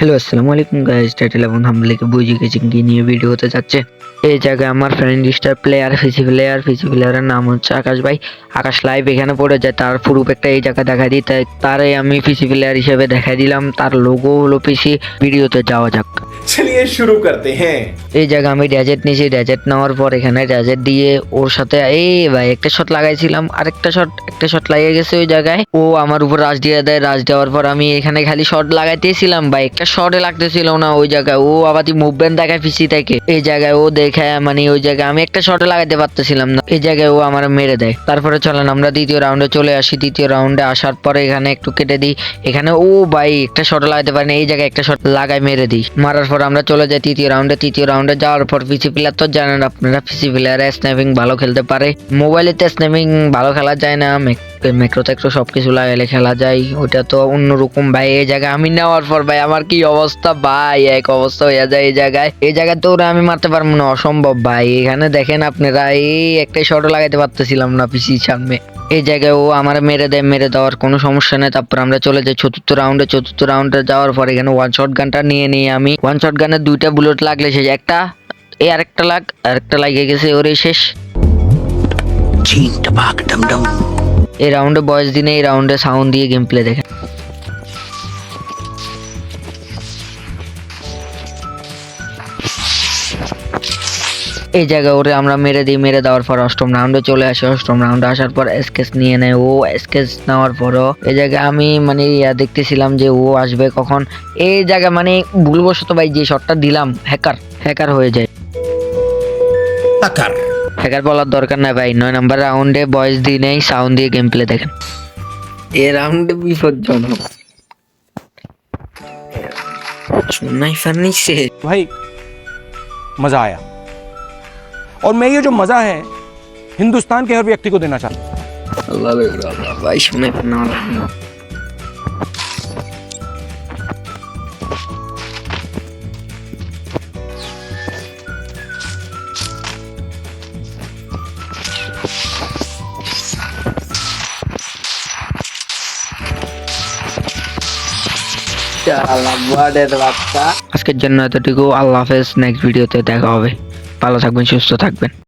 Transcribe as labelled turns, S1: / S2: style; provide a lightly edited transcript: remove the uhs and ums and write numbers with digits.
S1: Hello আসসালামু আলাইকুম guys, title এবং থাম্বনেলে বুঝে গেছেন কি নিয়ে ভিডিও হতে যাচ্ছে। এই জায়গায় আমার ফ্রেন্ড স্টার প্লেয়ার পিসি প্লেয়ারের নাম হচ্ছে আকাশ ভাই। আকাশ লাইভ এখানে পড়ে যায়, তার প্রুফ একটা এই জায়গায় দেখা দিই, তাই তারে আমি পিসি প্লেয়ার হিসেবে দেখাই দিলাম। তার লোগো হলো পিসি। ভিডিওতে যাওয়া যাক।
S2: चलिए शुरू करते हैं।
S1: এই জায়গায় আমি ড্যাজেট নিয়েছি, ড্যাজেট নেওয়ার পর এখানে ড্যাজেট দিয়ে ওর সাথে এই ভাই একটা শট লাগাইছিলাম, আরেকটা শট লাগিয়ে গেছে ওই জায়গায়। ও আমার উপর রাশ দিয়ে দেয়, রাশ দেওয়ার পর আমি এখানে খালি শট লাগাইতেছিলাম ভাই, একটা শটে লাগতেছিল না ওই জায়গায়। ও আবার মুভমেন্ট দেখায় পিসি থেকে, এই জায়গায় ও দেখায় মানে ওই জায়গায় আমি একটা শটে লাগাইতে পারতেছিলাম না, এই জায়গায় ও আমার মেরে দেয়। তারপরে চলেন আমরা দ্বিতীয় রাউন্ডে চলে আসি। দ্বিতীয় রাউন্ডে আসার পরে এখানে একটু কেটে দিই, এখানে ও ভাই একটা শট লাগাইতে পারি না, এই জায়গায় একটা শট লাগাই মেরে দিই। মারার পর আমরা চলে যাই তৃতীয় রাউন্ডে যাওয়ার পর পিসি প্লেয়ার তো জানেন আপনারা, পিসি প্লেয়ারে স্ন্যাপিং ভালো খেলতে পারে। মোবাইলেতে স্ন্যাপিং ভালো খেলা যায় না, ম্যাক্রো ট্যাক্রো সবকিছু লাগাইলে খেলা যায়, ওইটা তো অন্যরকম ভাই। এই জায়গায় আমি নেওয়ার পর ভাই আমার কি অবস্থা ভাই, এক অবস্থা হয়ে যায় এই জায়গায় তো ওরা আমি মারতে পারবো না, অসম্ভব ভাই। এখানে দেখেন আপনারা, এই একটা শটও লাগাইতে পারতেছিলাম না পিসি সামনে। এই জায়গায় ও আমার মেরে দেয়, মেরে দেওয়ার কোনো সমস্যা নেই। তারপর আমরা চলে যাই চতুর্থ রাউন্ডে যাওয়ার পর এখানে ওয়ান শট গানটা নিয়ে নিই আমি। ওয়ান শট গানের দুইটা বুলেট লাগলে শেষ, একটা এই আরেকটা লাগিয়ে গেছে, ওরে শেষ। এই রাউন্ডে বয়স দিনে, এই রাউন্ডে সাউন্ড দিয়ে গেম প্লে দেখেন। এই জায়গায় ওরে আমরা মেরে দিই, মেরে দেওয়ার পর অষ্টম রাউন্ডে চলে আসে। অষ্টম রাউন্ডে আসার পর স্কেচ নিয়ে নেয় ও। স্কেচ নেওয়ার পরও এই জায়গায় আমি মানে দেখতেছিলাম যে ও আসবে কখন। এই জায়গায় মানে ভুলবশত ভাই যে শটটা দিলাম হ্যাকার হয়ে যায়। হ্যাকার বলার দরকার নাই ভাই। 9 নম্বর রাউন্ডে বয়স দিয়ে নেই, সাউন্ড দিয়ে গেম প্লে দেখেন। এ রাউন্ডে বিপজ্জনক শোনাই ফার্নিছে
S3: भाई मज़ा आया और मैं ये जो मज़ा है हिंदुस्तान के हर व्यक्ति को देना चाहता हूँ।
S1: আল্লাহ ভাই শোনাই ফার্না আজকের জন্য এতটুকু। আল্লাহ হাফেজ, নেক্সট ভিডিওতে দেখা হবে। ভালো থাকবেন, সুস্থ থাকবেন।